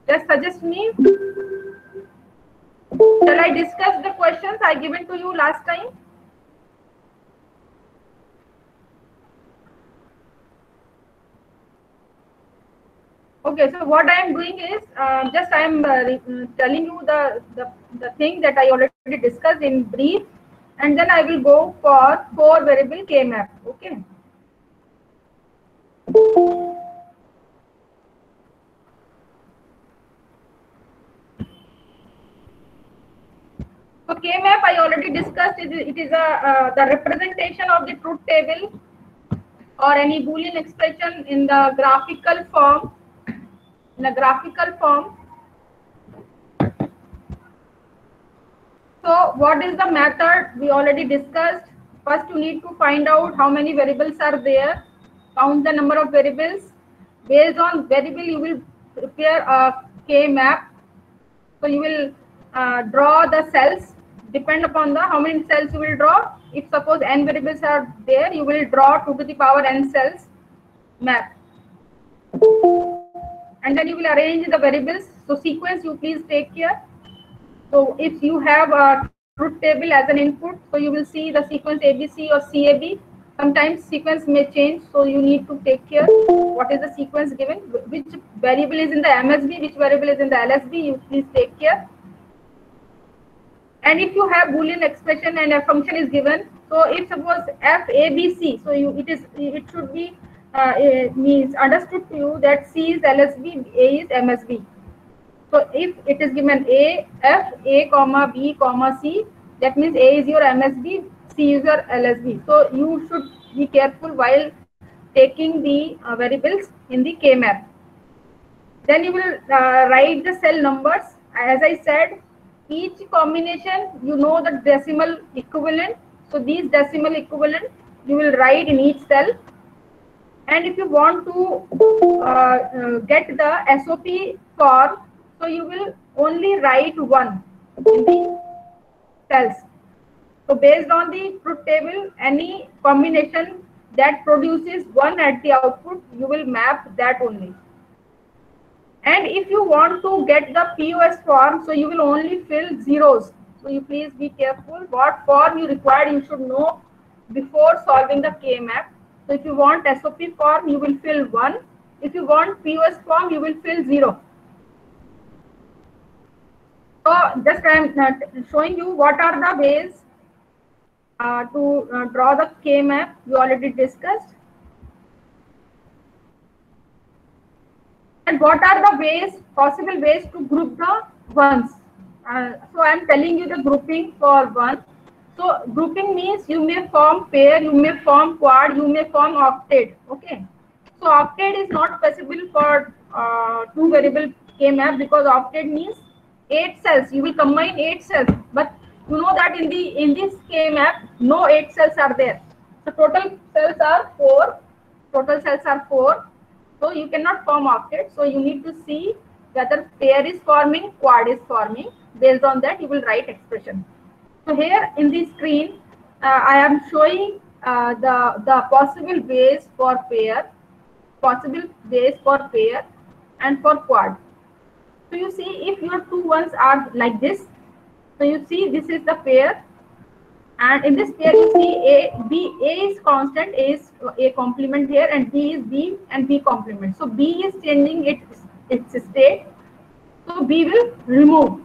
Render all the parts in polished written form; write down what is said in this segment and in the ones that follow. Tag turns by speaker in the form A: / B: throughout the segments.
A: Just suggest me. Shall I discuss the questions I given to you last time? Okay, so what I am doing is just I am telling you the thing that I already discussed in brief, and then I will go for 4 variable K map. Okay. So K map I already discussed. It is the representation of the truth table or any Boolean expression in the graphical form. In a graphical form. So what is the method we already discussed? First you need to find out how many variables are there, count the number of variables. Based on variable you will prepare a K map. So you will draw the cells, depend upon the how many cells you will draw. If suppose n variables are there, you will draw 2 to the power n cells map. And then you will arrange the variables. So sequence you please take care. So if you have a truth table as an input, so you will see the sequence ABC or CAB. Sometimes sequence may change, so you need to take care what is the sequence given, which variable is in the MSB, which variable is in the LSB, you please take care. And if you have Boolean expression and a function is given, so if suppose f ABC, so it should be means understood to you that C is LSB, A is MSB. So if it is given A, F, A, comma, B, comma, C, that means A is your MSB, C is your LSB. So you should be careful while taking the variables in the K map. Then you will write the cell numbers. As I said, each combination, you know the decimal equivalent. So these decimal equivalent, you will write in each cell. And if you want to get the SOP form, so you will only write one in the cells. So based on the truth table, any combination that produces 1 at the output, you will map that only. And if you want to get the POS form, so you will only fill zeros. So you please be careful what form you require, you should know before solving the K map. So if you want SOP form, you will fill 1. If you want POS form, you will fill 0. So just I am showing you what are the ways to draw the K map we already discussed. And what are the ways, possible ways to group the ones. So I am telling you the grouping for one. So grouping means you may form pair, you may form quad, you may form octet. Okay. So octet is not possible for 2 variable K map because octet means 8 cells. You will combine 8 cells, but you know that in this K map no 8 cells are there. So total cells are 4. Total cells are 4. So you cannot form octet. So you need to see whether pair is forming, quad is forming. Based on that, you will write expression. So here in the screen, I am showing the possible ways for pair, and for quad. So you see, if your 2 ones are like this, so you see this is the pair, and in this pair you see A is constant, A is A complement here, and B is B and B complement. So B is changing its state, so B will remove.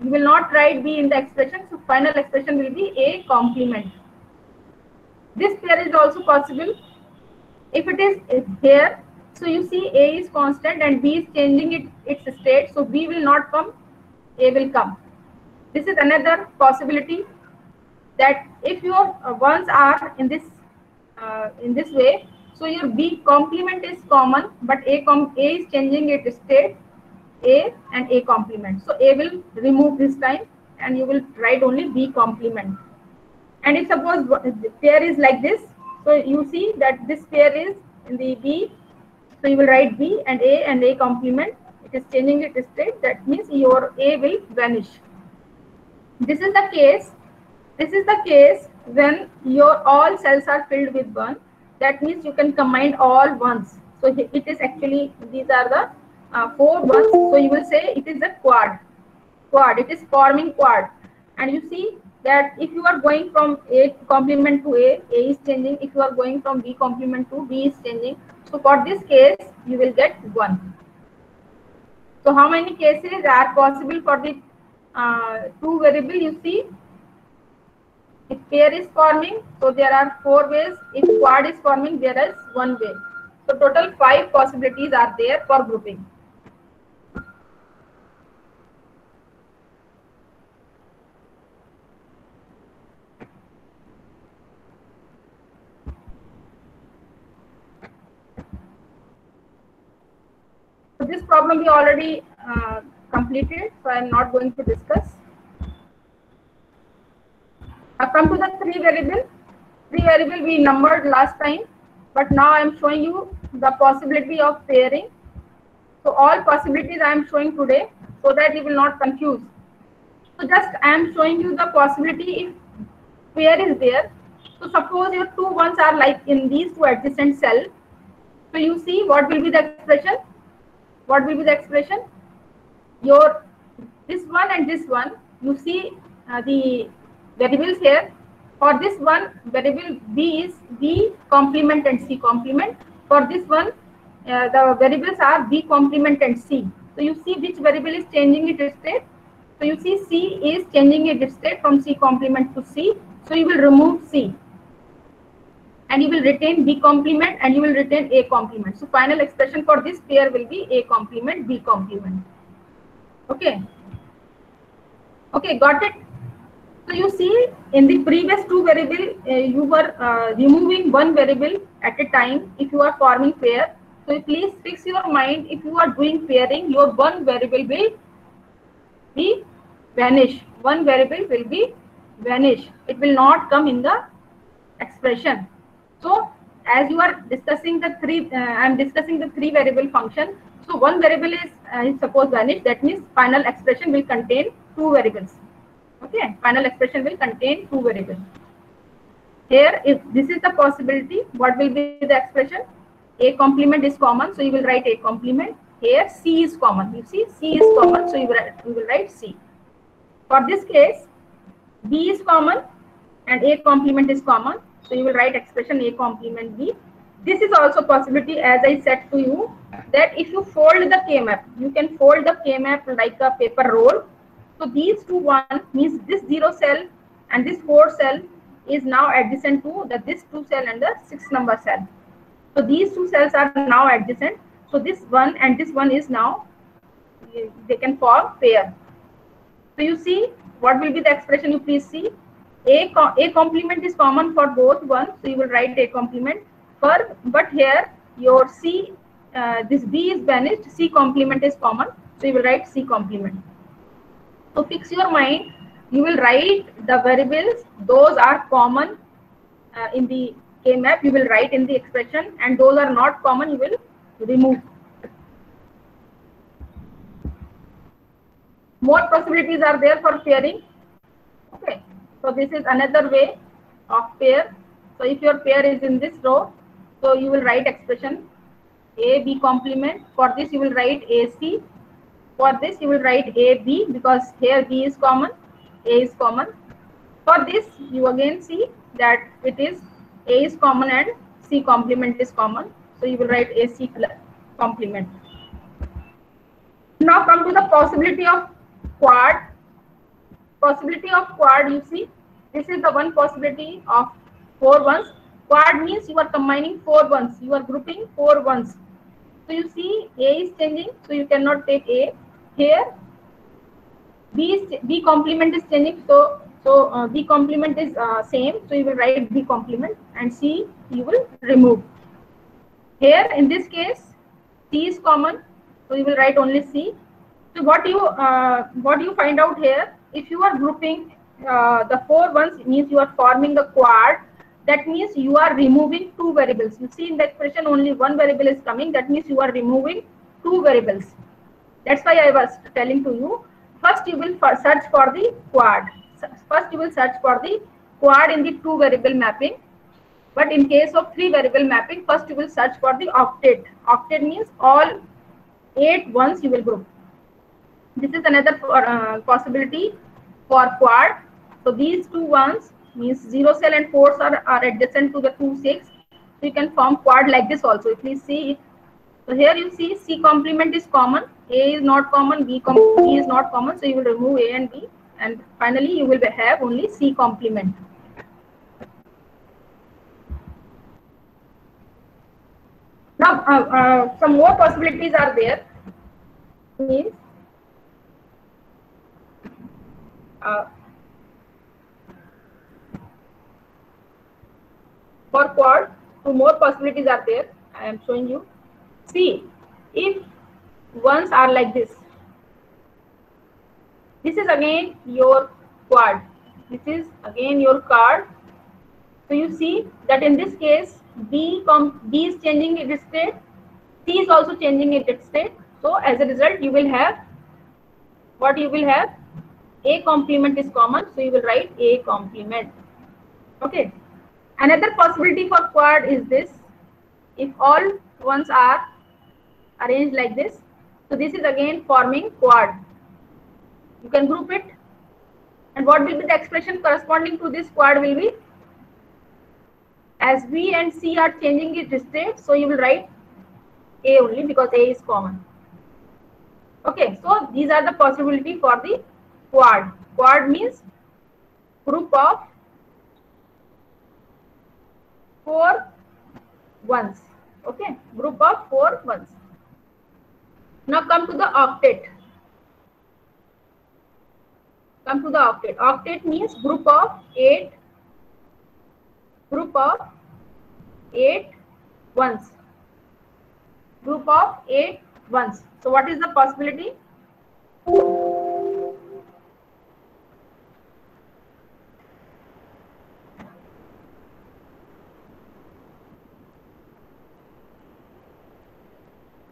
A: You will not write B in the expression, so final expression will be A complement. This pair is also possible. If it is here, so you see A is constant and B is changing its state, so B will not come, A will come. This is another possibility, that if your ones are in this way, so your B complement is common, but A is changing its state, A and A complement. So A will remove this time and you will write only B complement. And if suppose the pair is like this, so you see that this pair is in the B, so you will write B and A complement. It is changing its state, that means your A will vanish. This is the case when your all cells are filled with 1. That means you can combine all ones. So it is actually, these are the 4 ones, so you will say it is a quad. It is forming quad. And you see that if you are going from A complement to A is changing. If you are going from B complement to B is changing. So for this case, you will get 1. So how many cases are possible for the 2 variable? You see, if pair is forming, so there are 4 ways. If quad is forming, there is 1 way. So total 5 possibilities are there for grouping. So this problem we already completed, so I am not going to discuss. Now come to the 3 variable. 3 variable we numbered last time, but now I am showing you the possibility of pairing. So all possibilities I am showing today, so that you will not confuse. So just I am showing you the possibility if pair is there. So suppose your 2 ones are like in these 2 adjacent cells. So you see what will be the expression? What will be the expression? Your this one and this one, you see the variables here. For this one, variable B is B complement and C complement. For this one, the variables are B complement and C. So you see which variable is changing its state. So you see C is changing its state from C complement to C. So you will remove C. And you will retain B complement and you will retain A complement. So final expression for this pair will be A complement, B complement. Okay. Okay, got it. So you see in the previous 2 variable, you were removing 1 variable at a time if you are forming pair. So please fix your mind, if you are doing pairing, your 1 variable will be vanish. 1 variable will be vanish. It will not come in the expression. So as you are discussing the 3, I am discussing the 3 variable function. So 1 variable is suppose vanish. That means final expression will contain 2 variables. Okay, final expression will contain 2 variables. Here, if this is the possibility, what will be the expression? A complement is common, so you will write A complement. Here, C is common. You see, C is common, so you will write C. For this case, B is common and A complement is common, so you will write expression A complement B. This is also possibility, as I said to you, that if you fold the K-map, you can fold the K-map like a paper roll. So these 2 1 means this 0 cell and this 4 cell is now adjacent to this 2 cell and the 6 number cell. So these 2 cells are now adjacent. So this one and this one is now, they can form pair. So you see what will be the expression, you please see. A complement is common for both ones, so you will write A complement. But here your C, this B is vanished, C complement is common, so you will write C complement. So fix your mind, you will write the variables, those are common in the K-map, you will write in the expression, and those are not common, you will remove. More possibilities are there for pairing. Okay, so this is another way of pair. So if your pair is in this row, so you will write expression A B complement. For this you will write AC. For this you will write AB because here B is common, A is common. For this you again see that it is A is common and C complement is common. So you will write AC complement. Now come to the possibility of quad. Possibility of quad, you see, this is the one possibility of 4 ones. Quad means you are combining 4 ones, you are grouping 4 ones. So you see A is changing, so you cannot take A. Here B complement is changing, so B complement is same, so you will write B complement, and C you will remove. Here in this case C is common, so you will write only C. So what you find out here, if you are grouping the 4 ones, means you are forming the quad. That means you are removing 2 variables. You see in the expression only 1 variable is coming. That means you are removing 2 variables. That's why I was telling to you. First you will search for the quad. First you will search for the quad in the 2 variable mapping. But in case of 3 variable mapping, first you will search for the octet. Octet means all 8 ones you will group. This is another possibility for quad. So these two ones means 0 cell and 4s are adjacent to the 2 6. So you can form quad like this also. If you see it, so here you see C complement is common, A is not common, B is not common. So you will remove A and B, and finally you will have only C complement. Now some more possibilities are there. Means for quad, two more possibilities are there. I am showing you. See, if ones are like this, this is again your quad. This is again your quad. So you see that in this case, B is changing its state, C is also changing its state. So as a result, you will have what you will have. A complement is common, so you will write A complement. Okay. Another possibility for quad is this: if all ones are arranged like this, so this is again forming quad. You can group it, and what will be the expression corresponding to this quad will be, as B and C are changing its state, so you will write A only because A is common. Okay, so these are the possibility for the quad. Quad means group of 4 ones. Okay, group of 4 ones. Now come to the octet. Come to the octet. Octet means group of 8 ones. Group of 8 ones. So what is the possibility?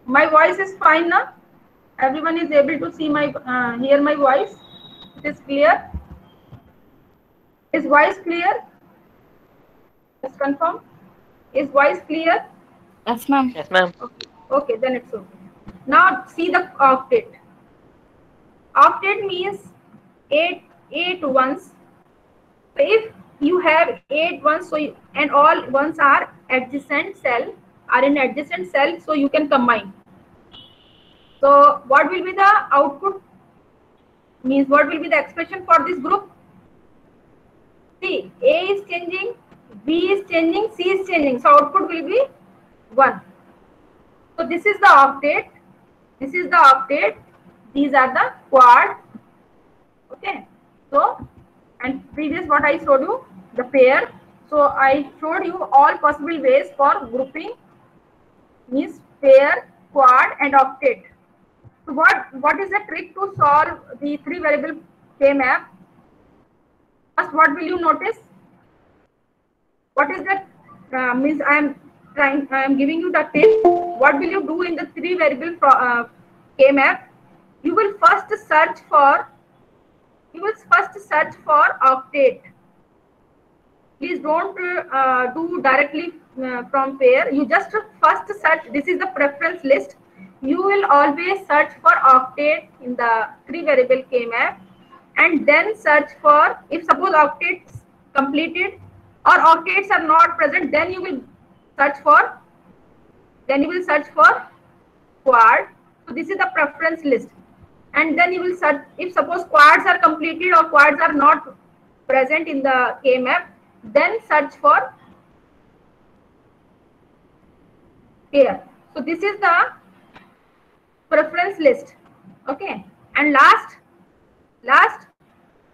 A: My voice is fine now. Everyone is able to see my hear my voice. It is clear. Is voice clear? Just confirm. Is voice clear?
B: Yes, ma'am.
C: Yes, ma'am.
A: Okay. Okay, then it's okay. Now see the octet. Octet means 8 ones. So if you have 8 ones, so and all ones are adjacent cell, are in adjacent cell, so you can combine. So what will be the output? Means what will be the expression for this group? See, A is changing, B is changing, C is changing. So output will be 1. So this is the octet. This is the octet. These are the quad. Okay. So, and previous what I showed you, the pair. So I showed you all possible ways for grouping, means pair, quad, and octet. So what is the trick to solve the 3 variable K-map? First, what will you notice? What is that? Means I am giving you the tip. What will you do in the 3 variable K-map? You will first search for octet. Please don't do directly from pair. You just first search. This is the preference list. You will always search for octet in the 3 variable K-map, and then search for, if suppose octets completed or octets are not present, then you will search for quad. So this is the preference list, and then you will search, if suppose quads are completed or quads are not present in the K-map, then search for pair. So this is the preference list. Okay, and last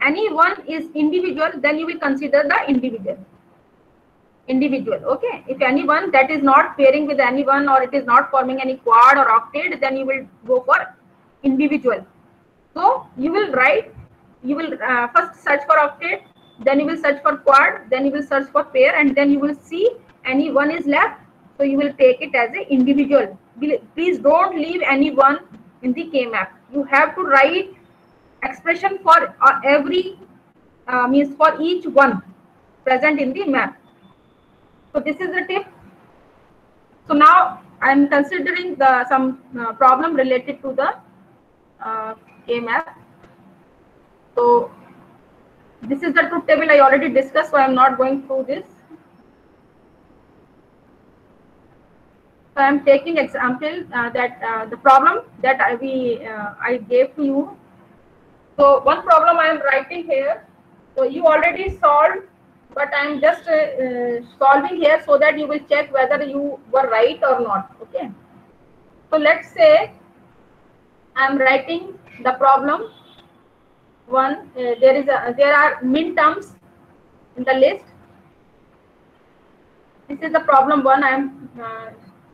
A: any one is individual, then you will consider the individual. Okay, if anyone that is not pairing with anyone, or it is not forming any quad or octet, then you will go for individual. So you will first search for octet, then you will search for quad, then you will search for pair, and then you will see any one is left, so you will take it as a individual. Please don't leave any one in the K-map. You have to write expression for every means for each one present in the map. So this is the tip. So now I am considering the some problem related to the K-map. So this is the truth table I already discussed, so I am not going through this. So I am taking example that the problem that I gave to you. So one problem I am writing here. So you already solved, but I am just solving here so that you will check whether you were right or not. Okay. So let's say I am writing the problem one. There are min terms in the list. This is the problem one I am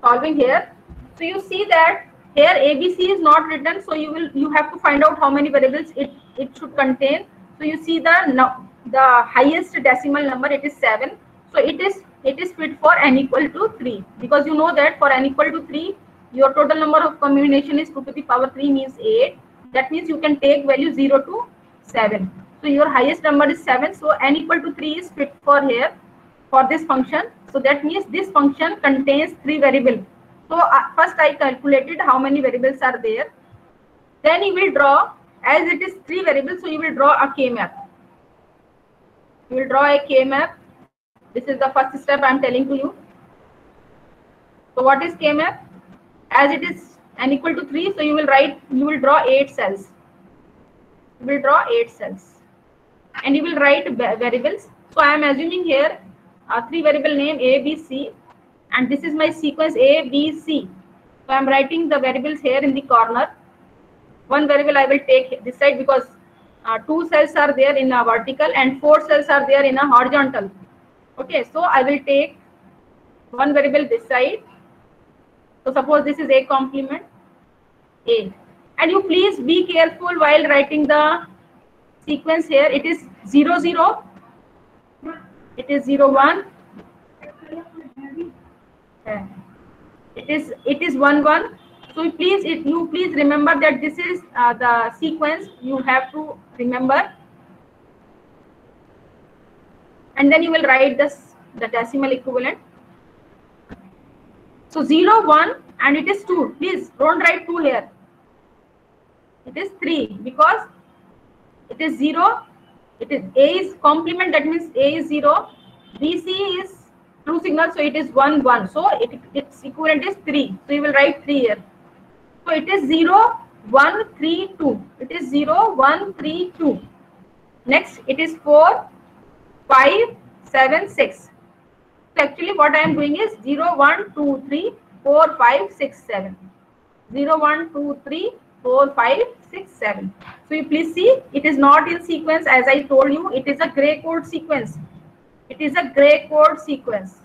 A: solving here. So you see that here ABC is not written, so you have to find out how many variables it should contain. So you see the highest decimal number, it is 7. So it is fit for n equal to 3, because you know that for n equal to 3 your total number of combination is 2 to the power 3 means 8. That means you can take value 0 to 7. So your highest number is 7, so n equal to 3 is fit for here for this function. So that means this function contains 3 variables. So first I calculated how many variables are there. Then you will draw, as it is 3 variables, so you will draw a K-map. You will draw a K-map. This is the first step I am telling to you. So what is K-map? As it is n equal to 3, so you will draw 8 cells. You will draw 8 cells. And you will write variables. So I am assuming here 3 variable name A, B, C, and this is my sequence A, B, C. So I am writing the variables here in the corner. One variable I will take this side because 2 cells are there in a vertical and 4 cells are there in a horizontal. Okay, so I will take one variable this side. So suppose this is A complement A, and you please be careful while writing the sequence here. It is 0, 0. It is 0, 1. It is 1, 1. So you please remember that this is the sequence you have to remember, and then you will write the decimal equivalent. So 0, 1, and it is 2. Please don't write 2 here. It is 3 because it is 0. It is A is complement, that means A is 0. BC is true signal, so it is 1, 1. So its equivalent is 3. So you will write 3 here. So it is 0, 1, 3, 2. It is 0, 1, 3, 2. Next, it is 4, 5, 7, 6. So actually what I am doing is 0, 1, 2, 3, 4, 5, 6, 7. 0, 1, 2, 3, 4, 5, 6, 7. So you please see, it is not in sequence as I told you. It is a gray code sequence. It is a gray code sequence.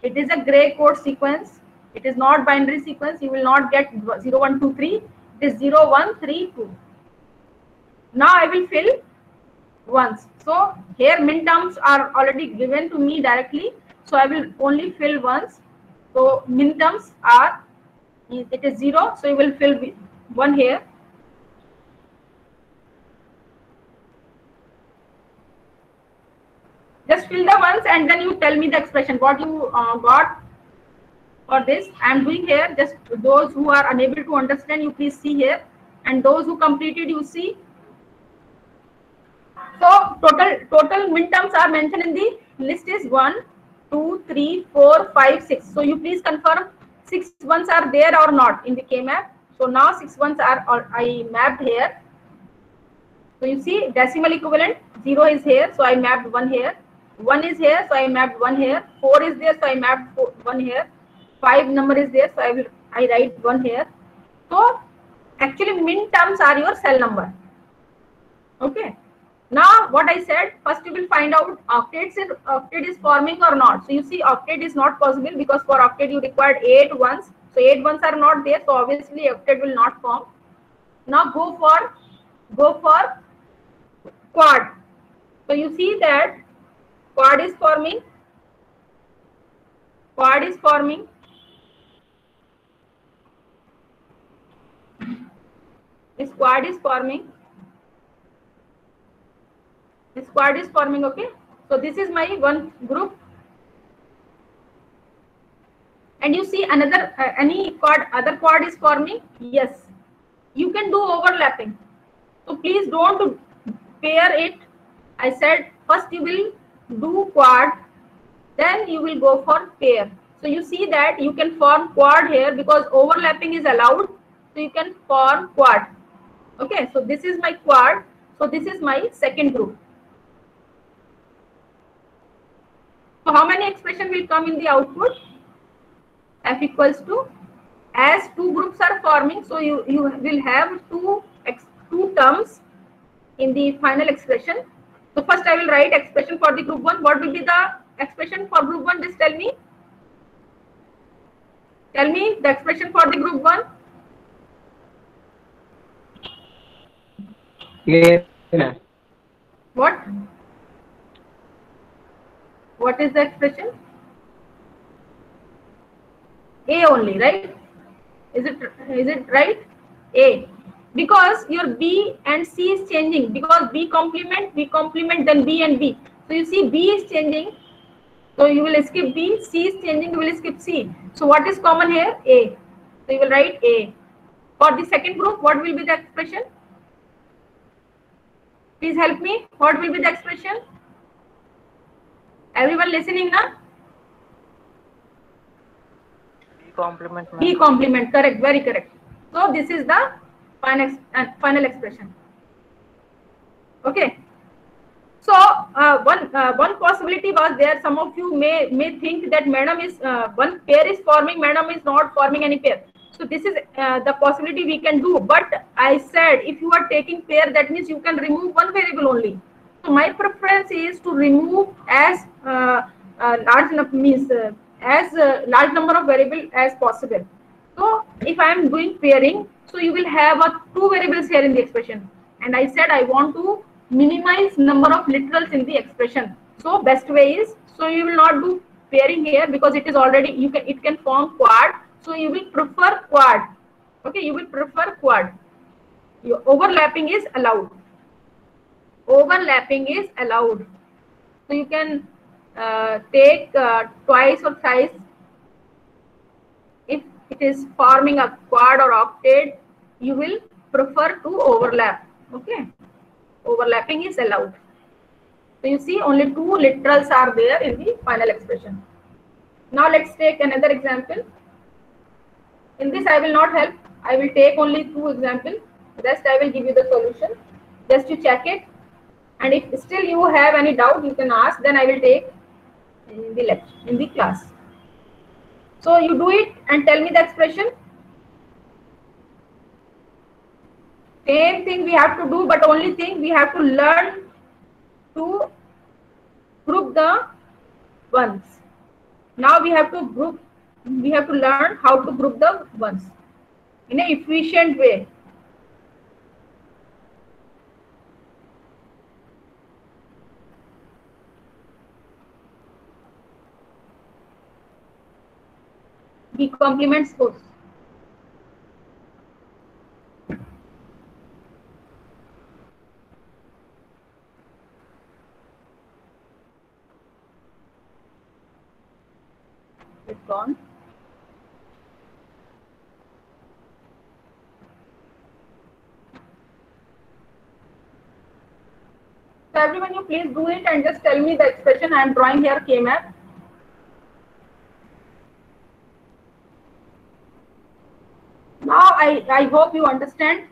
A: It is a gray code sequence. It is not binary sequence. You will not get 0, 1, 2, 3. It is 0, 1, 3, 2. Now I will fill ones. So here min terms are already given to me directly. So I will only fill ones. So min terms are, it is 0. So you will fill 1 here. Just fill the ones and then you tell me the expression what you got for this. I am doing here. Just those who are unable to understand, you please see here, and those who completed, you see. So total min terms are mentioned in the list is 1, 2, 3, 4, 5, 6. So you please confirm 6 ones are there or not in the K map. So now 6 ones are I mapped here. So you see decimal equivalent 0 is here, so I mapped 1 here. 1 is here, so I mapped 1 here. 4 is there, so I mapped 1 here. 5 number is there, so I write 1 here. So actually min terms are your cell number. Okay. Now what I said, first you will find out octet is forming or not. So you see octet is not possible because for octet you required 8 ones. So 8 ones are not there, so obviously octet will not form. Now go for quad. So you see that quad is forming. Quad is forming. This quad is forming. This quad is forming, okay. So this is my one group. and you see another any quad, other quad is forming, yes, you can do overlapping. So please don't pair it. I said first you will do quad, then you will go for pair. So you see that you can form quad here because overlapping is allowed. So you can form quad. Okay, so this is my quad. So this is my second group. So how many expression will come in the output? F equals to, as two groups are forming, so you will have two terms in the final expression. So first I will write expression for the group 1. What will be the expression for group 1? Just tell me. Tell me the expression for the group 1.
B: Yeah.
A: What? What is the expression? A only, right? Is it right? A. Because your B and C is changing, because B complement, then B and B. So you see B is changing, so you will skip B. C is changing, you will skip C. So what is common here? A. So you will write A. For the second group, what will be the expression? Please help me. What will be the expression? Everyone listening now?
B: B complement.
A: B complement, correct, very correct. So this is the final expression. Okay. So one possibility was there. Some of you may think that madam is one pair is forming, madam is not forming any pair. So this is the possibility we can do. But I said if you are taking pair, that means you can remove one variable only. So my preference is to remove as large number of variable as possible. So if I am doing pairing, so you will have two variables here in the expression. And I said I want to minimize number of literals in the expression. So best way is, so you will not do pairing here because it is already, it can form quad. So you will prefer quad. Okay, you will prefer quad. Your overlapping is allowed. Overlapping is allowed. So you can take twice or thrice. If it is forming a quad or octet, you will prefer to overlap. Okay, overlapping is allowed. So you see only two literals are there in the final expression. Now let's take another example. In this I will not help. I will take only two examples. Rest I will give you the solution. Just to check it. And if still you have any doubt, you can ask. Then I will take in the lecture, in the class. So you do it and tell me the expression. Same thing we have to do, but only thing we have to learn to group the ones. Now we have to group. We have to learn how to group the ones in an efficient way. B complements both. It's gone. So everyone, you please do it and just tell me the expression. I am drawing here K-map. Now I hope you understand.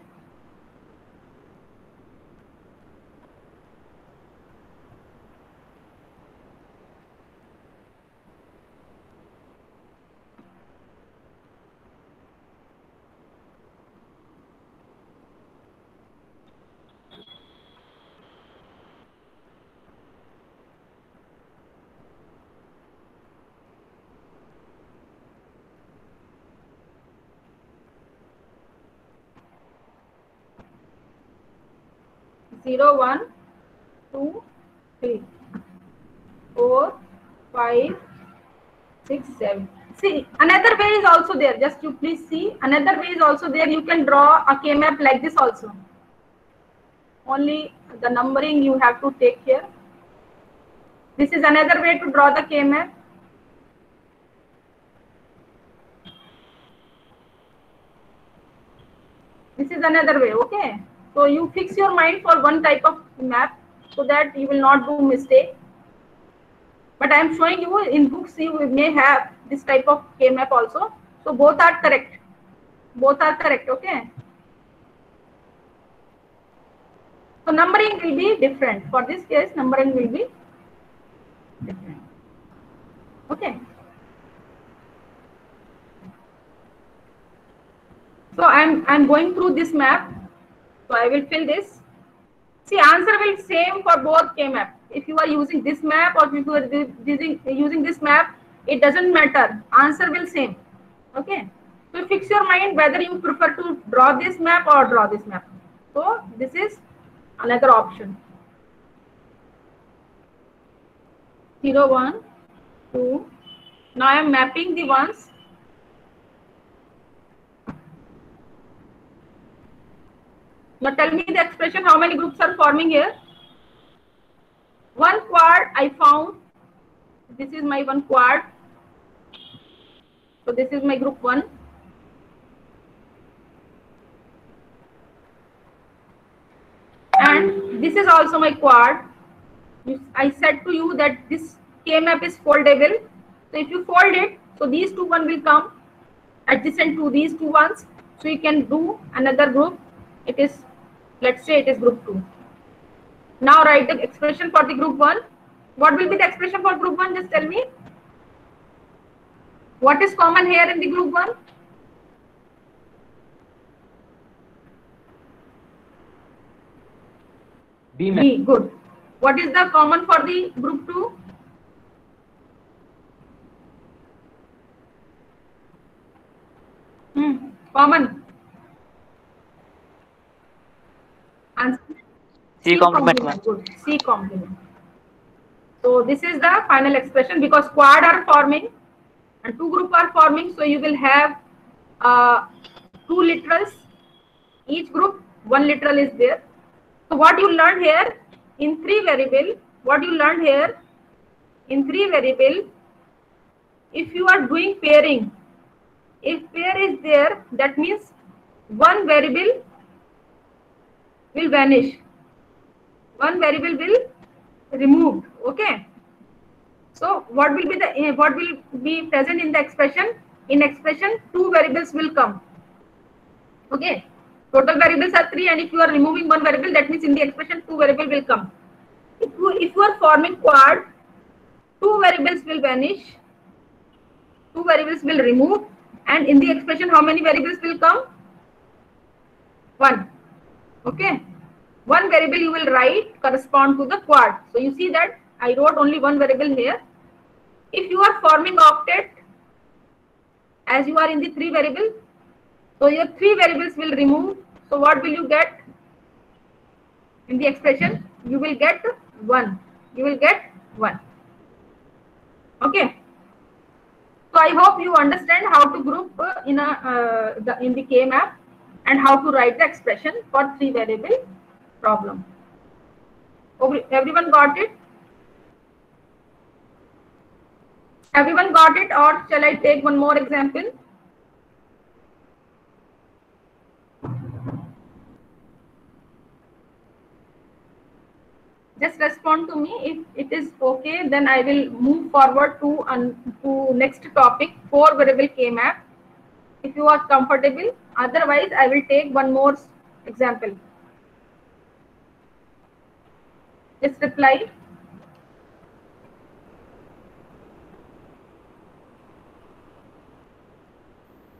A: Zero, 1, 2, 3, 4, 5, 6, 7. See, another way is also there. Just you please see. Another way is also there. You can draw a K-map like this also. Only the numbering you have to take care. This is another way to draw the K-map. This is another way. Okay, so you fix your mind for one type of map so that you will not do mistake. But I am showing you in books you may have this type of K map also. So both are correct. Both are correct. Okay. So numbering will be different. For this case, numbering will be different. Okay. So I'm going through this map. So I will fill this. See, answer will same for both K map. If you are using this map or if you are using this map, it doesn't matter. Answer will same. Okay. So fix your mind whether you prefer to draw this map or draw this map. So this is another option. 0, 1, 2. Now I am mapping the ones. Now tell me the expression, how many groups are forming here? One quad I found. This is my one quad. So this is my group 1. And this is also my quad. I said to you that this K map is foldable. So if you fold it, so these two one will come adjacent to these two ones. So you can do another group. It is, let's say it is group 2. Now write the expression for the group 1. What will be the expression for group 1? Just tell me. What is common here in the group 1? B. Good. What is the common for the group 2? Common. Answer.
B: C complement.
A: Good. C complement. So this is the final expression because quad are forming and two group are forming. So you will have two literals. Each group, one literal is there. So what you learned here in 3 variable, what you learned here in 3 variable, if you are doing pairing, if pair is there, that means one variable will vanish. One variable will removed. Okay. So what will be present in the expression? In expression, 2 variables will come. Okay. Total variables are 3, and if you are removing one variable, that means in the expression 2 variable will come. If you are forming quad, 2 variables will vanish, 2 variables will remove, and in the expression how many variables will come? 1. Okay. One variable you will write correspond to the quad. So you see that I wrote only one variable here. If you are forming octet, as you are in the 3 variable, so your 3 variables will remove. So what will you get in the expression? You will get 1. You will get 1. Okay. So I hope you understand how to group in the K map and how to write the expression for 3 variable problem. Everyone got it? Everyone got it, or shall I take one more example? Just respond to me. If it is okay, then I will move forward to next topic, 4 variable K map. If you are comfortable, otherwise I will take one more example. Just reply.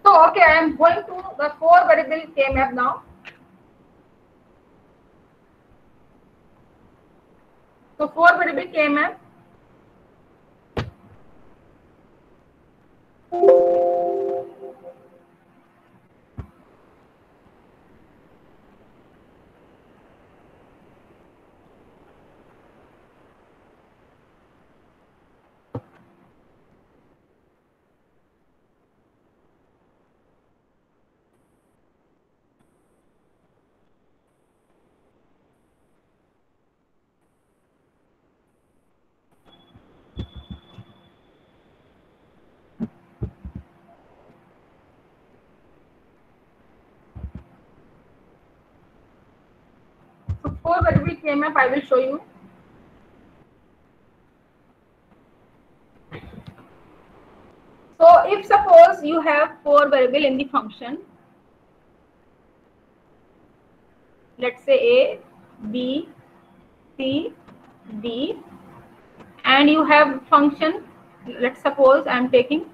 A: So okay, I am going to the 4 variable K map now. So 4 variable K map. 4 variable K-map I will show you. So if suppose you have 4 variable in the function, let's say A, B, C, D, and you have function, let's suppose I am taking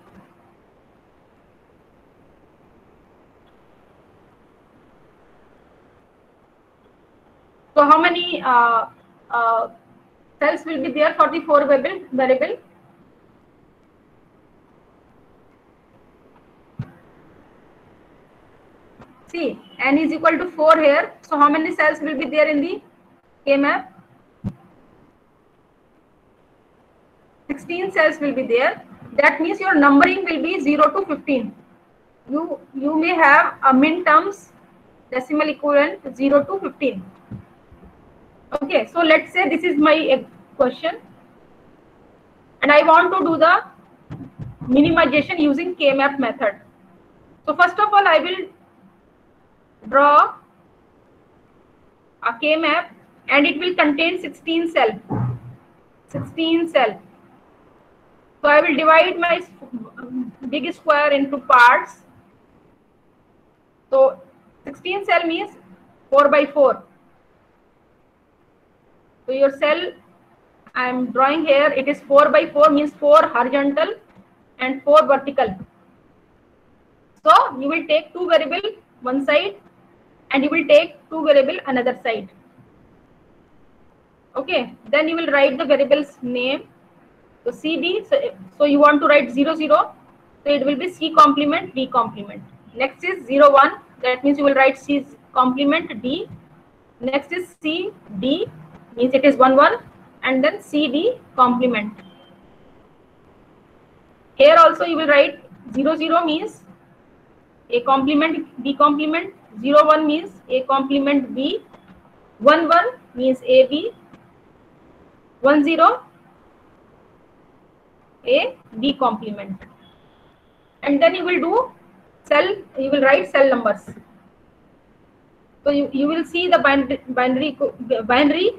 A: so how many cells will be there for the 4 variable? See, n is equal to 4 here. So how many cells will be there in the K-map? 16 cells will be there. That means your numbering will be 0 to 15. You may have a min terms decimal equivalent 0 to 15. Okay, so let's say this is my question, and I want to do the minimization using K-map method. So first of all, I will draw a K-map, and it will contain 16 cells. 16 cells. So I will divide my big square into parts. So 16 cell means 4 by 4. So your cell I am drawing here, it is 4 by 4 means 4 horizontal and 4 vertical. So you will take 2 variable one side and you will take 2 variable another side. Okay, then you will write the variable's name. So CD, so you want to write 0, 0. So it will be C complement, D complement. Next is 0, 1. That means you will write C complement D. Next is C, D, means it is 1, 1. And then CD complement. Here also you will write 0, 0 means A complement, B complement. 0, 1 means A complement B. 1, 1 means AB. 1, 0 A B complement. And then you will do cell, you will write cell numbers. So you will see the binary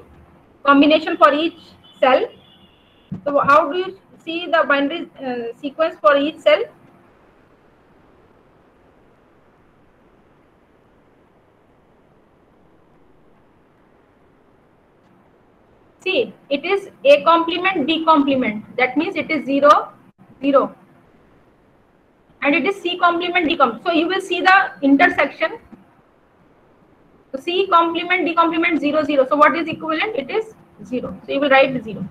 A: combination for each cell. So how do you see the binary sequence for each cell? See, it is A complement, B complement. That means it is 0, 0. And it is C complement, D complement. So you will see the intersection. So C complement, D complement, 0, 0. So what is equivalent? It is 0. So you will write 0.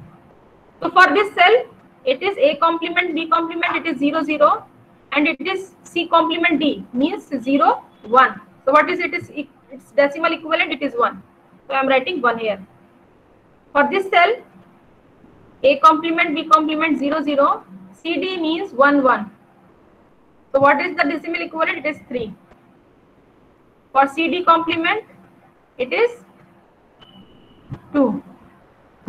A: So for this cell, it is A complement, B complement, it is 0, 0. And it is C complement D, means 0, 1. So what is it? Its decimal equivalent, it is 1. So I am writing 1 here. For this cell, A complement, B complement, 0, 0. CD means 1, 1. So what is the decimal equivalent? It is 3. For CD complement, it is 2.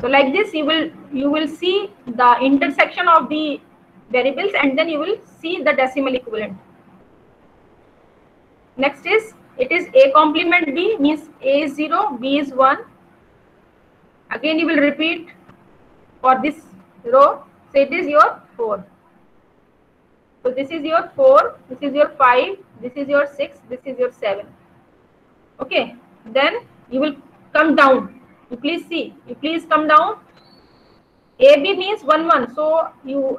A: So like this, you will see the intersection of the variables, and then you will see the decimal equivalent. Next is, it is A complement B, means A is 0, B is 1. Again you will repeat for this row. So it is your 4. So this is your 4, this is your 5, this is your 6, this is your 7. Okay, then you will come down. You please see, you please come down. AB means 1, 1. So you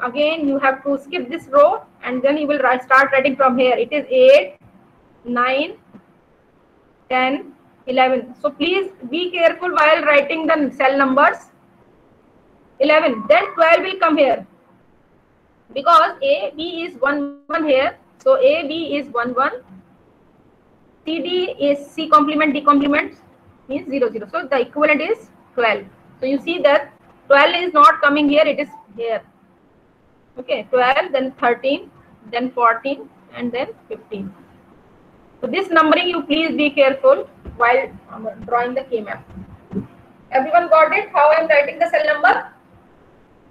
A: have to skip this row, and then you will start writing from here. It is 8, 9, 10, 11. So please be careful while writing the cell numbers. 11. Then 12 will come here. Because AB is 1, 1 here. So AB is 1, 1. CD is C complement, D complement, means 0, 0. So the equivalent is 12. So you see that 12 is not coming here, it is here. Okay, 12, then 13, then 14, and then 15. So this numbering, you please be careful while drawing the K-map. Everyone got it? How I am writing the cell number?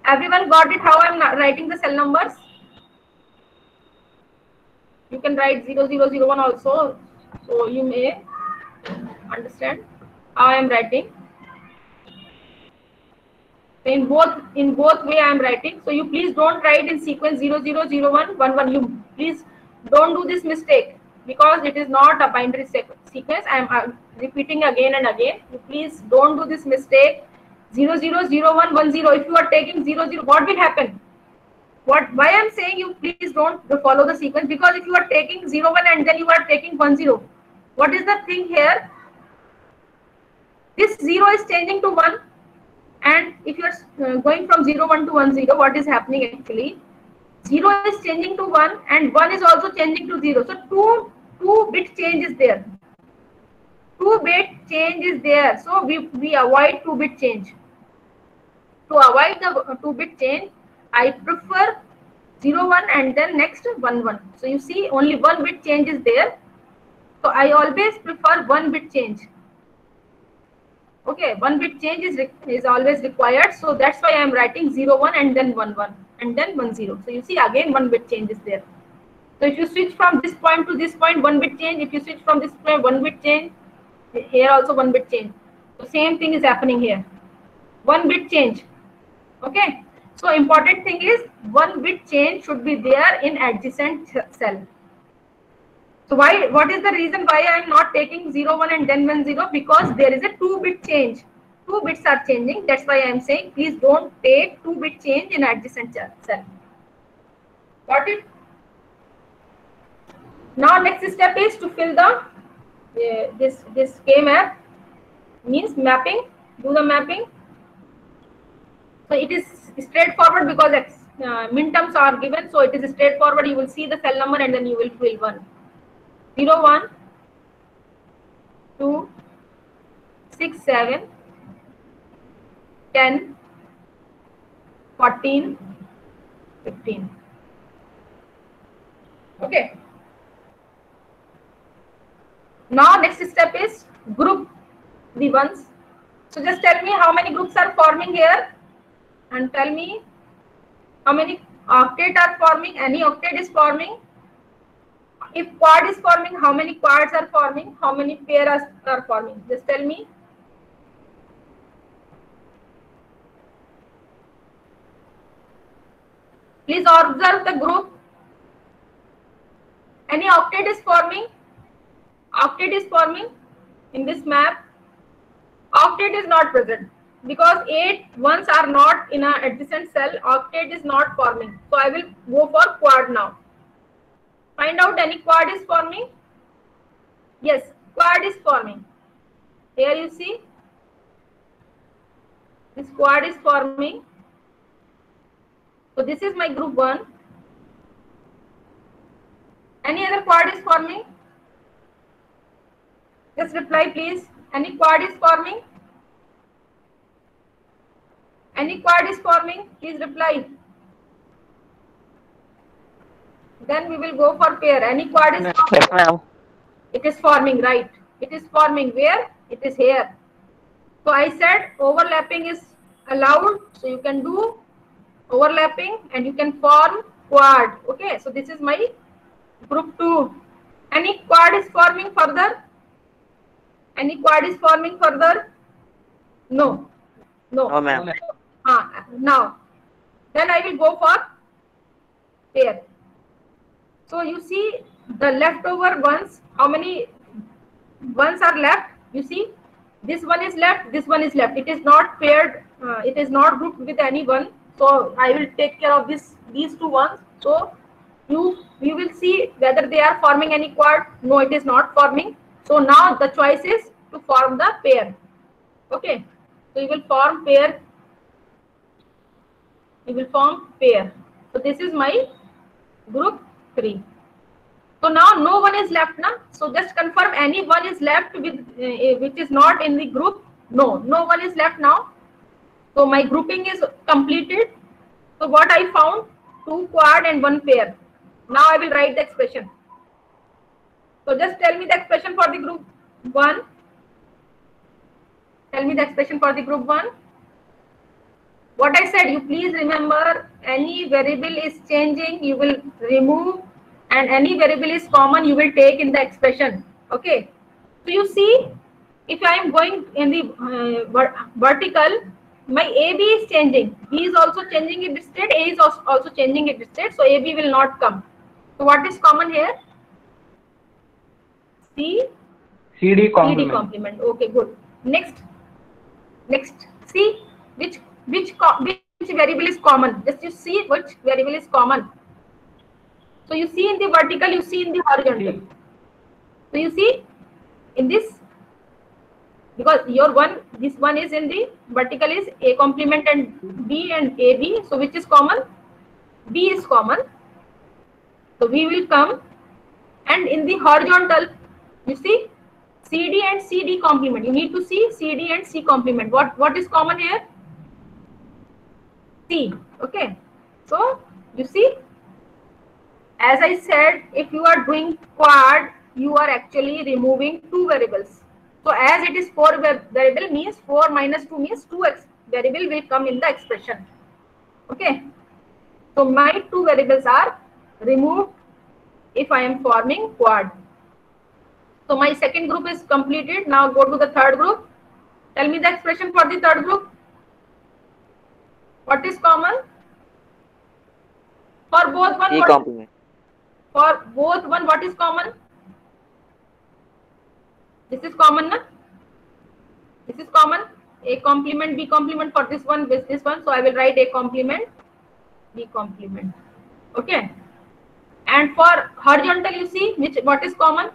A: Everyone got it? How I am writing the cell numbers? You can write 0, 0, 0, 1 also. So you may understand. how I am writing. So in both way I am writing. So you please don't write in sequence 0 0 0 1 1 1. You please don't do this mistake because it is not a binary sequence. I am repeating again and again. You please don't do this mistake. 0 0 0 1 1 0. If you are taking 0 0, what will happen? Why I'm saying you please don't follow the sequence, because if you are taking 0 1 and then you are taking 1 0, what is the thing here? This 0 is changing to 1, and if you are going from 0 1 to 1 0, what is happening actually? 0 is changing to 1 and 1 is also changing to 0. So two bit change is there. 2 bit change is there. So we avoid 2 bit change. To avoid the 2 bit change, I prefer 0 1 and then next 1 1. So you see only 1 bit change is there. So I always prefer 1 bit change. Okay, 1 bit change is always required. So that's why I am writing 0 1 and then 1 1 and then 1 0. So you see again 1 bit change is there. So if you switch from this point to this point, 1 bit change. If you switch from this point, 1 bit change. Here also 1 bit change. So same thing is happening here. 1 bit change. Okay. So important thing is 1 bit change should be there in adjacent cell. So what is the reason why I am not taking 0 1 and then 1 0? Because there is a 2 bit change. 2 bits are changing. That's why I am saying please don't take 2 bit change in adjacent cell. Got it? Now next step is to fill the this K map, means mapping. Do the mapping. So it is straightforward because minterms are given. So it is straightforward. You will see the cell number and then you will fill 1. 0 1 2 6 7 10 14 15. Okay. Now next step is group the ones. So just tell me how many groups are forming here and tell me how many octet are forming. Any octet is forming. If quad is forming, how many quads are forming? How many pairs are forming? Just tell me. Please observe the group. Any octet is forming? Octet is forming in this map. Octet is not present because 8 ones are not in an adjacent cell. Octet is not forming. So I will go for quad now. Find out any quad is forming. Yes, quad is forming. Here you see this quad is forming. So this is my group 1. Any other quad is forming? Just reply please. Any quad is forming? Any quad is forming? Please reply. Then we will go for pair. Any quad is forming?
B: Yes, ma'am.
A: It is forming, right? It is forming. Where? It is here. So I said overlapping is allowed. So you can do overlapping and you can form quad. Okay. So this is my group 2. Any quad is forming further? Any quad is forming further? No. No.
B: No, ma'am.
A: Now, then I will go for pair. So you see the leftover ones, how many ones are left? You see this one is left, this one is left. It is not paired, it is not grouped with anyone. So I will take care of these two ones. So you will see whether they are forming any quad. No, it is not forming. So now the choice is to form the pair. Okay. So you will form pair. You will form pair. So this is my group 3. So now no one is left now. So just confirm any one is left with which is not in the group. No one is left now. So my grouping is completed. So what I found, 2 quad and 1 pair. Now I will write the expression. So just tell me the expression for the group 1. Tell me the expression for the group 1. What I said, you please remember, any variable is changing, you will remove, and any variable is common, you will take in the expression. Okay. So you see If I am going in the vertical, my AB is changing. B is also changing its state. A is also changing its state. So AB will not come. So what is common here?
C: CD complement.
A: CD complement. Okay, good. Next. See which variable is common. Just you see which variable is common. So you see in the vertical, you see in the horizontal. So you see in this, because this one is in the vertical is A complement and B and AB. So which is common? B is common. So we will come, and in the horizontal, you see CD and CD complement. You need to see CD and C complement. What is common here? C. Okay. So you see, as I said, if you are doing quad, you are actually removing two variables. So as it is 4 variable means 4 minus 2 means 2 variable will come in the expression. Okay. So my two variables are removed if I am forming quad. So my second group is completed. Now go to the third group. Tell me the expression for the third group. What is common? For both one.
B: C complement.
A: For both one, what is common? This is common, na? This is common. A complement, B complement for this one, this one. So I will write A complement, B complement. Okay. And for horizontal, you see what is common?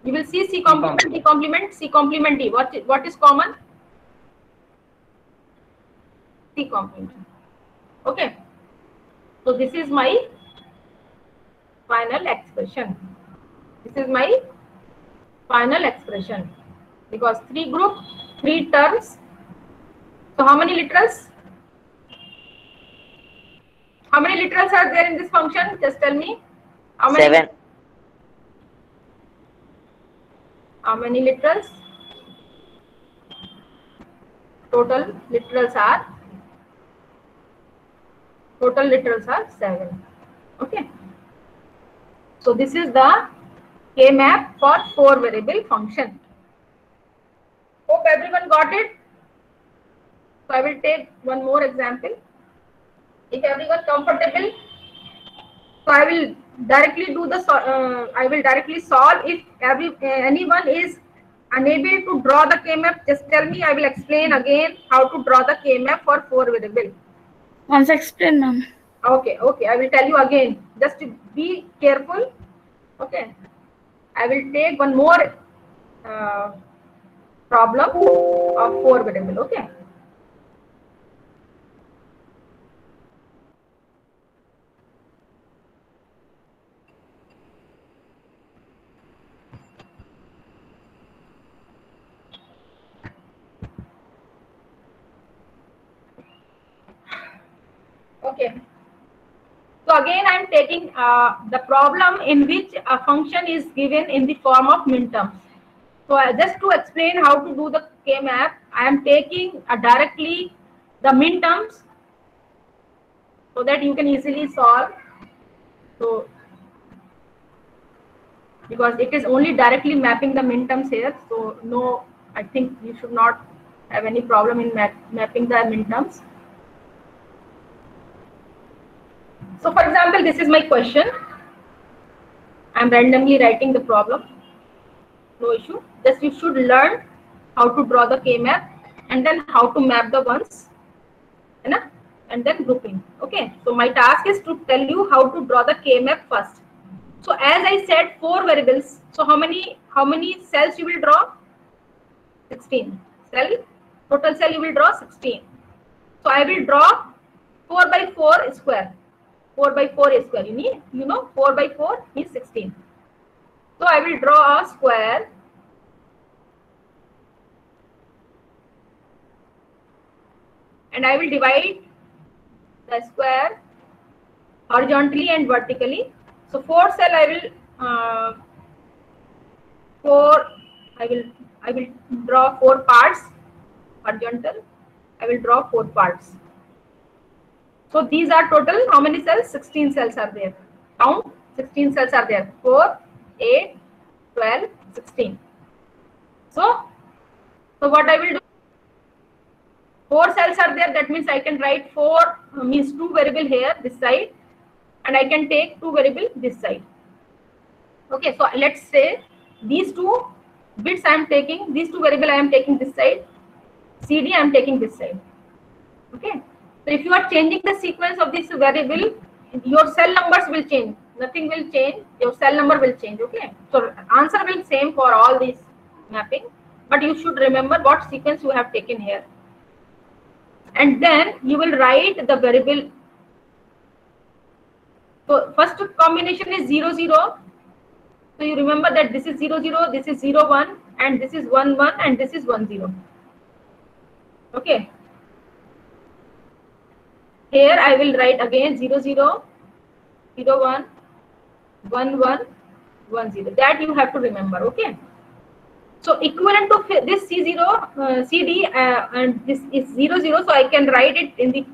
A: You will see C complement, D complement, C complement D. What is common? C complement. Okay. So this is my final expression. This is my final expression, because 3 group, 3 terms. So how many literals? How many literals are there in this function? Just tell me. How many?
B: 7.
A: How many literals? Total literals are 7. Okay. So this is the K-map for 4 variable function. Hope everyone got it. So I will take one more example. If everyone comfortable, so I will directly do the. I will directly solve. If anyone is unable to draw the K-map, just tell me. I will explain again how to draw the K-map for 4 variable.
D: Once explain, ma'am.
A: Okay. I will tell you again. Just to be careful. Okay. I will take one more problem of 4 variable. Okay. Okay. So again, I am taking the problem in which a function is given in the form of minterms. So just to explain how to do the K-map, I am taking directly the minterms so that you can easily solve. So because it is only directly mapping the minterms here, so no, I think you should not have any problem in mapping the minterms. So for example, this is my question. I'm randomly writing the problem. No issue. Just you should learn how to draw the K-map and then how to map the ones, and then grouping. Okay. So my task is to tell you how to draw the K-map first. So as I said, 4 variables. So how many cells you will draw? 16 cell. Total cell you will draw 16. So I will draw 4 by 4 square. 4 by 4 square. You know 4 by 4 is 16. So I will draw a square. And I will divide the square horizontally and vertically. So 4 cell I will draw 4 parts horizontal. I will draw 4 parts. So these are total how many cells? 16 cells are there. Count, 16 cells are there. 4, 8, 12, 16. So what I will do, 4 cells are there, that means I can write 4 means 2 variable here this side, and I can take 2 variable this side. Okay, so let's say these 2 bits I am taking, these 2 variable I am taking this side, CD I am taking this side. Okay, so if you are changing the sequence of this variable, your cell numbers will change, nothing will change, your cell number will change. Okay, so answer will same for all these mapping, but you should remember what sequence you have taken here, and then you will write the variable. So first combination is 0 0, so you remember that this is 0 0, this is 0 1, and this is 1 1, and this is 1 0. Okay, here I will write again 0 0 0 1 1 1 1 0, that you have to remember. Okay, so equivalent to this C0 CD and this is 0 0, so I can write it in the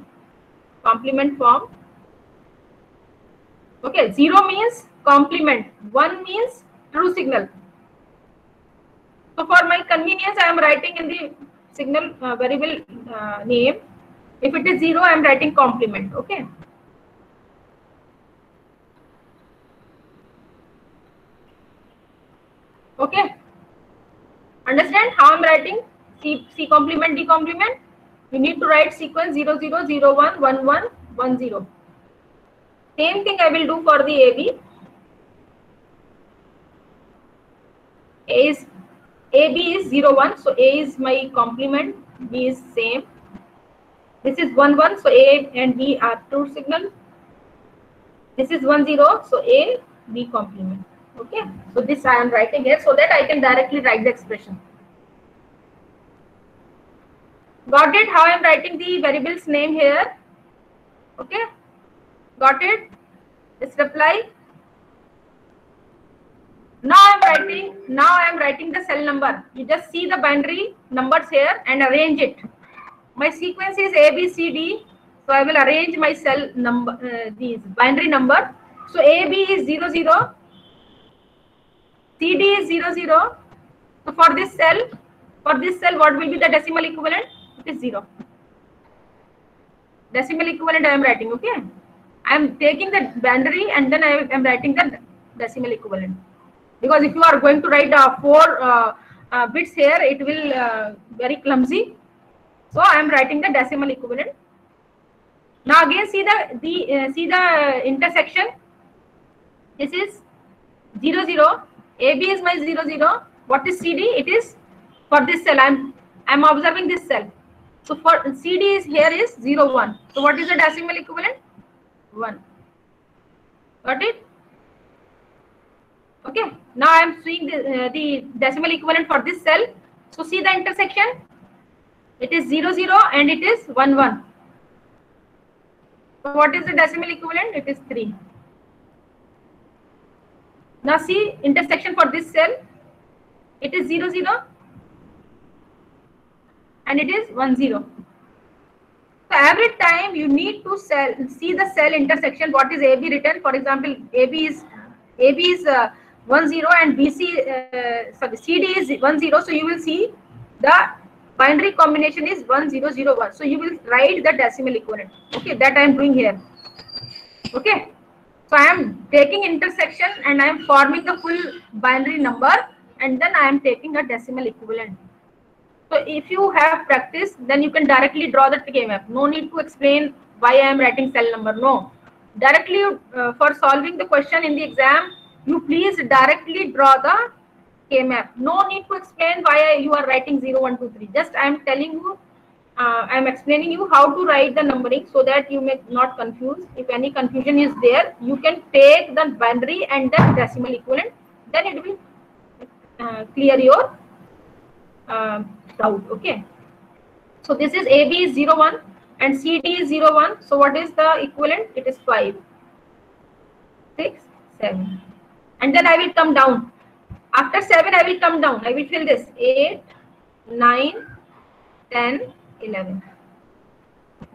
A: complement form. Okay, 0 means complement, 1 means true signal. So for my convenience I am writing in the signal variable name. If it is 0, I am writing complement. Okay, okay, understand how I am writing C complement, D complement? You need to write sequence 0 0 0 1 1 1 1 0. Same thing I will do for the AB. AB is 0 1, so A is my complement, B is same. This is 1 1, so A and B are true signal. This is 1 0, so A B complement. Okay, so this I am writing here so that I can directly write the expression. Got it? How I am writing the variable's name here? Okay, got it? Just reply. Now I am writing the cell number. You just see the binary numbers here and arrange it. My sequence is A B C D, so I will arrange my cell number, these binary number. So AB is 0 0, CD is 0 0. So for this cell, what will be the decimal equivalent? It is 0. Decimal equivalent I am writing. Okay, I am taking the binary and then I am writing the decimal equivalent. Because if you are going to write 4 bits here, it will very clumsy. So I am writing the decimal equivalent. Now again see the intersection. This is 0 0. AB is my 0 0. What is CD? It is for this cell. I am observing this cell. So for CD is here is 0 1. So what is the decimal equivalent? 1. Got it? Okay, now I am seeing the decimal equivalent for this cell. So see the intersection. It is 0 0 and it is 1 1. So what is the decimal equivalent? It is 3. Now see intersection for this cell. It is 0 0 and it is 1 0. So every time you need to see the cell intersection. What is AB written? For example, AB is 1 0 and CD is 1 0. So you will see the binary combination is 1 0 0 1. So you will write the decimal equivalent. Okay, that I am doing here. Okay, so I am taking intersection and I am forming the full binary number and then I am taking a decimal equivalent. So if you have practice, then you can directly draw the K-map. No need to explain why I am writing cell number. No, directly for solving the question in the exam, you please directly draw the K-map. No need to explain why you are writing 0 1 2 3. Just I am telling you, I am explaining you how to write the numbering so that you may not confuse. If any confusion is there, you can take the binary and then decimal equivalent. Then it will clear your doubt. Okay. So this is AB is 0 1 and CD is 0 1. So what is the equivalent? It is 5, 6, 7. And then I will come down. After 7, I will come down. I will fill this 8, 9, 10, 11.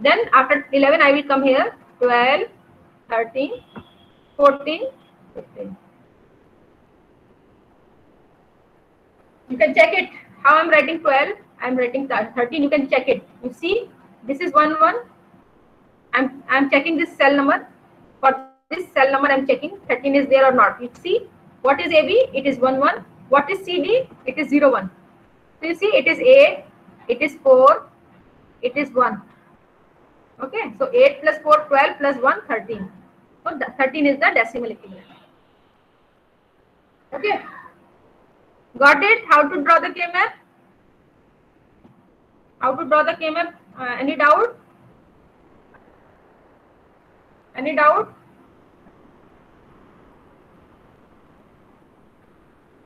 A: Then after 11, I will come here 12, 13, 14, 15. You can check it How I'm writing 12? I'm writing 13. You can check it. You see, this is 1 1. I'm checking this cell number. For this cell number, I'm checking 13 is there or not. You see, what is AB? It is 1 1. What is CD? It is 0 1. So you see, it is 8, it is 4, it is 1. Okay, so 8 plus 4, 12 plus 1, 13. So 13 is the decimal equivalent. Okay, got it? How to draw the K-map? How to draw the K-map? Any doubt? Any doubt?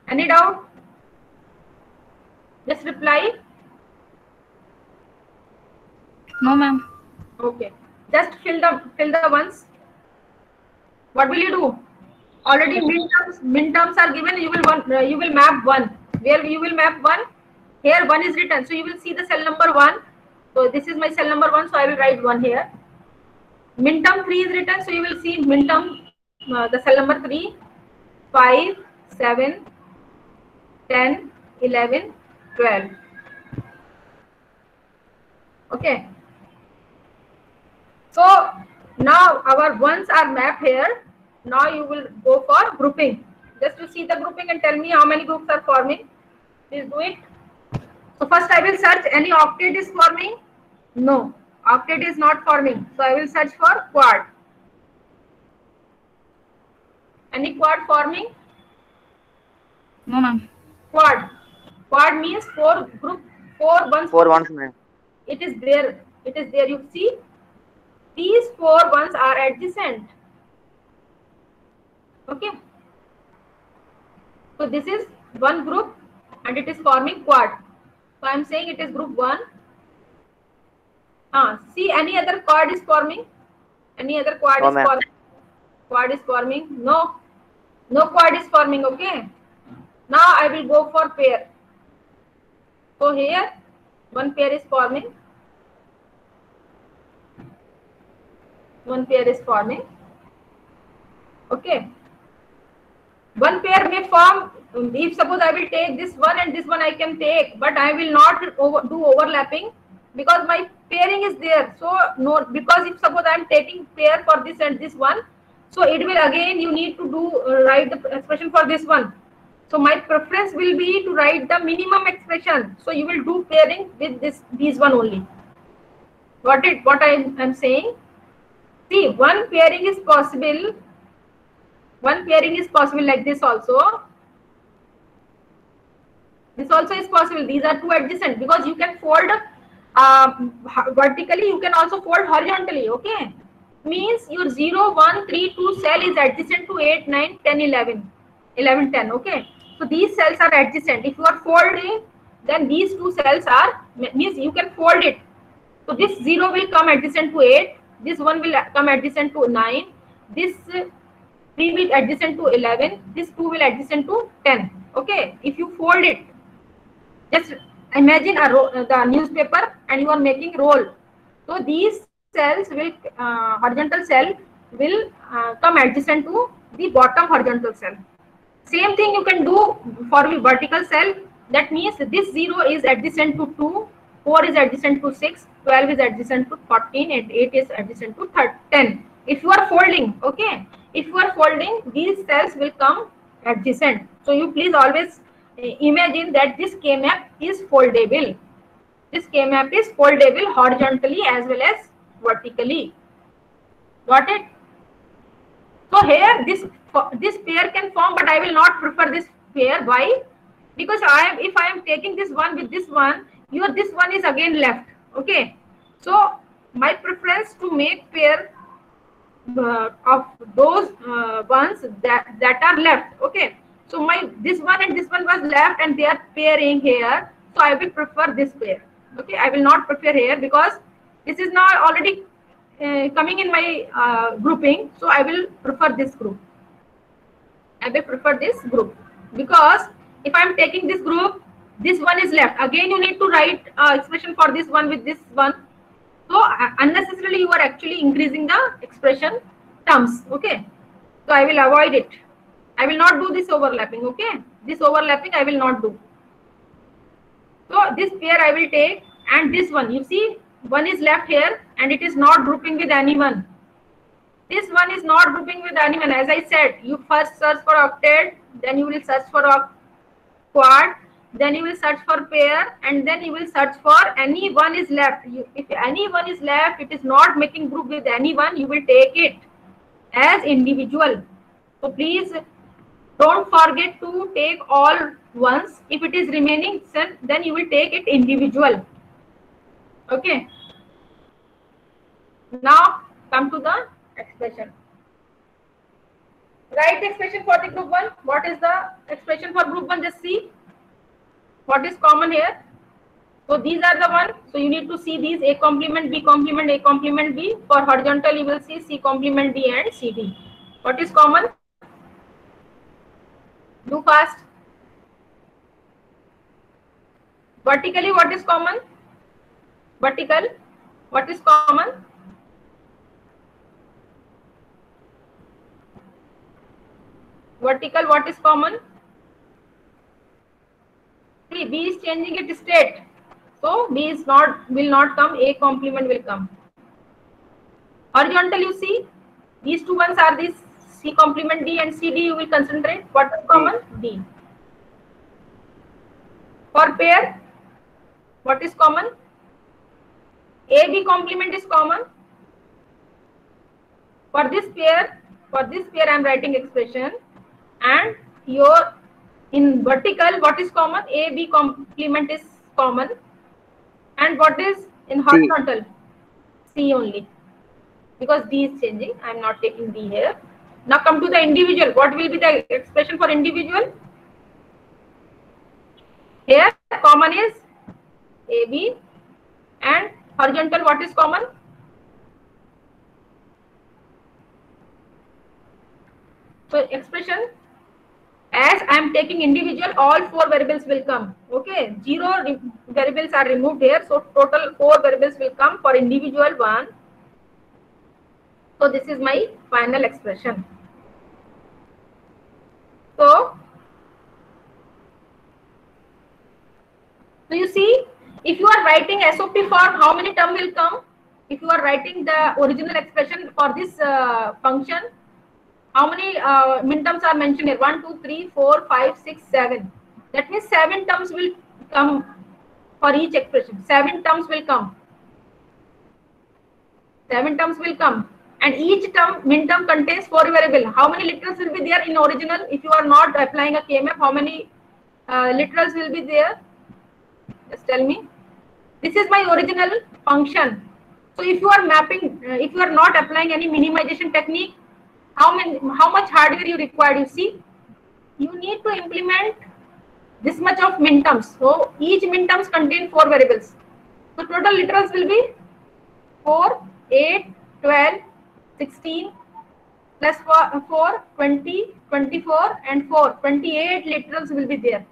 A: Any doubt? Just reply.
D: No, ma'am.
A: Okay. Just fill the ones. What will you do? Already min terms are given. You will map 1. Where you will map 1? Here 1 is written. So you will see the cell number 1. So this is my cell number 1. So I will write 1 here. Min term 3 is written. So you will see min term the cell number 3, 5, 7, 10, 11, 12. Okay. So now our ones are mapped here. Now you will go for grouping. Just to see the grouping and tell me how many groups are forming. Please do it. So first I will search any octet is forming. No, octet is not forming. So I will search for quad. Any quad forming?
D: No, ma'am.
A: Quad. Quad means 4 group, 4 ones.
B: 4 ones, ma'am.
A: It is there. It is there. You see, these 4 ones are adjacent. Okay. So this is one group and it is forming quad. So I am saying it is group 1. See, any other quad is forming? Any other quad
B: No,
A: is
B: ma'am.
A: forming? Quad is forming? No. No quad is forming. Okay. Now I will go for pair. So here one pair is forming. One pair is forming. Okay. One pair may form. If suppose I will take this one and this one I can take, but I will not do overlapping because my pairing is there. So no, because if suppose I am taking pair for this and this one, so it will again you need to do write the expression for this one. So my preference will be to write the minimum expression. So you will do pairing with these one only. Got it? What I am saying? See, one pairing is possible. One pairing is possible like this also. This also is possible. These are two adjacent because you can fold vertically. You can also fold horizontally. Okay. Means your 0, 1, 3, 2 cell is adjacent to 8, 9, 10, 11, 11, 10. Okay. So these cells are adjacent. If you are folding, then these two cells are, means you can fold it. So this 0 will come adjacent to 8. This one will come adjacent to 9. This 3 will adjacent to 11. This 2 will adjacent to 10. Okay. If you fold it, just imagine the newspaper and you are making roll. So these cells will, horizontal cell will come adjacent to the bottom horizontal cell. Same thing you can do for the vertical cell. That means this 0 is adjacent to 2, 4 is adjacent to 6, 12 is adjacent to 14, and 8 is adjacent to 10. If you are folding, okay, if you are folding, these cells will come adjacent. So you please always imagine that this K-map is foldable. This K-map is foldable horizontally as well as vertically. Got it? So here this pair can form, but I will not prefer this pair. Why? Because if I am taking this one with this one, this one is again left. Okay. So my preference to make pair of those ones that are left. Okay. So this one and this one was left and they are pairing here. So I will prefer this pair. Okay. I will not prefer here because this is now already coming in my grouping. So I will prefer this group. I will prefer this group because if I am taking this group, this one is left. Again, you need to write expression for this one with this one. So unnecessarily you are actually increasing the expression terms. Okay. So I will avoid it. I will not do this overlapping. Okay. This overlapping I will not do. So this pair I will take, and this one, you see, one is left here and it is not grouping with anyone. This one is not grouping with anyone. As I said, you first search for octet, then you will search for a quad, then you will search for pair, and then you will search for any one is left. If any one is left, it is not making group with anyone, you will take it as individual. So please don't forget to take all ones. If it is remaining, then you will take it individual. Okay. Now come to the expression. Write the expression for the group 1. What is the expression for group 1? Just see what is common here. So these are the one. So you need to see these: A complement, B complement, A complement, B. For horizontal, you will see C complement D and CD. What is common? Do fast. Vertically, what is common? Vertical, what is common? Vertical, what is common? See, B is changing its state. So B is will not come, A complement will come. Horizontal, you see, these two ones are this C complement D and CD, you will concentrate. What is common? D. For pair, what is common? AB complement is common. For this pair I am writing expression, and your in vertical, what is common? AB complement is common. And what is in horizontal? C only, because D is changing. I am not taking D here. Now come to the individual. What will be the expression for individual? Here common is AB, and horizontal, what is common? So expression, as I am taking individual, all 4 variables will come. Okay, 0 variables are removed here, so total 4 variables will come for individual 1. So this is my final expression. So you see, if you are writing SOP form, how many terms will come? If you are writing the original expression for this function, how many minterms are mentioned here? 1, 2, 3, 4, 5, 6, 7. That means 7 terms will come for each expression. 7 terms will come. 7 terms will come. And each term, minterm contains 4 variables. How many literals will be there in original? If you are not applying a K-map, how many literals will be there? Just tell me. This is my original function. So if you are mapping, if you are not applying any minimization technique, how much hardware you require? You see, you need to implement this much of minterms. So each minterms contain 4 variables. So total literals will be 4, 8, 12, 16 plus 4, 20, 24 and 4, 28 literals will be there.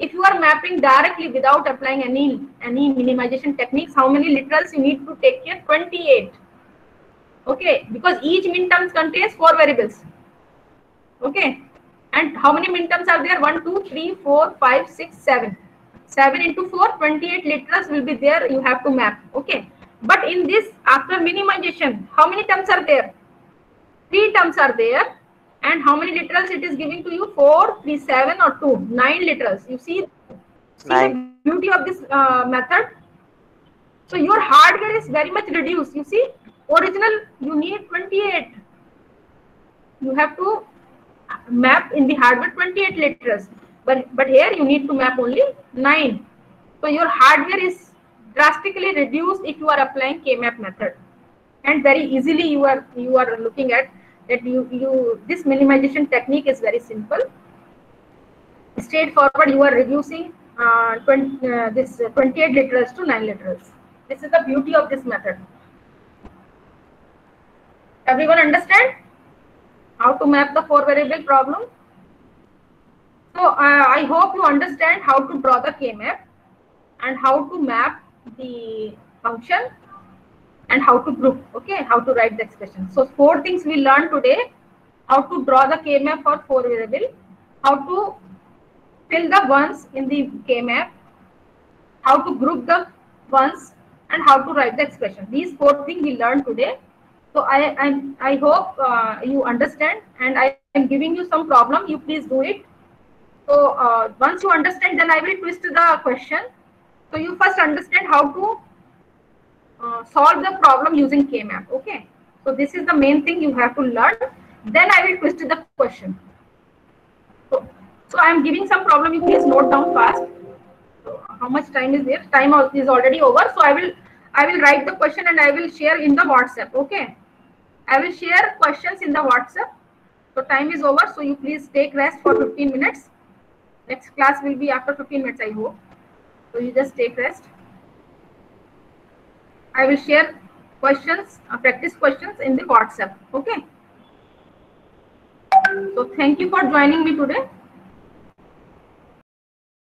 A: If you are mapping directly without applying any minimization techniques, how many literals you need to take care? 28. Okay, because each minterms contains 4 variables. Okay, and how many minterms are there? 1, 2, 3, 4, 5, 6, 7. 7 into 4, 28 literals will be there. You have to map. Okay, but in this, after minimization, how many terms are there? 3 terms are there. And how many literals it is giving to you? 4, 3, 7 or 2? 9 literals. You see the beauty of this method. So your hardware is very much reduced. You see, original you need 28. You have to map in the hardware 28 literals. But here you need to map only 9. So your hardware is drastically reduced if you are applying K-map method. And very easily you are looking at that this minimization technique is very simple, straightforward. You are reducing 28 literals to 9 literals. This is the beauty of this method. Everyone understand how to map the 4 variable problem? So I hope you understand how to draw the K-map and how to map the function and how to group, okay, how to write the expression. So 4 things we learned today: how to draw the K-map for 4 variable, how to fill the ones in the K-map, how to group the ones, and how to write the expression. These 4 things we learned today. So I hope you understand, and I am giving you some problem. You please do it. So once you understand, then I will twist the question. So you first understand how to solve the problem using K-map. Okay. So this is the main thing you have to learn. Then I will twist the question. So I am giving some problem. You please note down fast. So how much time is there? Time is already over. So I will write the question and I will share in the WhatsApp. Okay. I will share questions in the WhatsApp. So time is over. So you please take rest for 15 minutes. Next class will be after 15 minutes, I hope. So you just take rest. I will share questions, practice questions in the WhatsApp. Okay. So thank you for joining me today.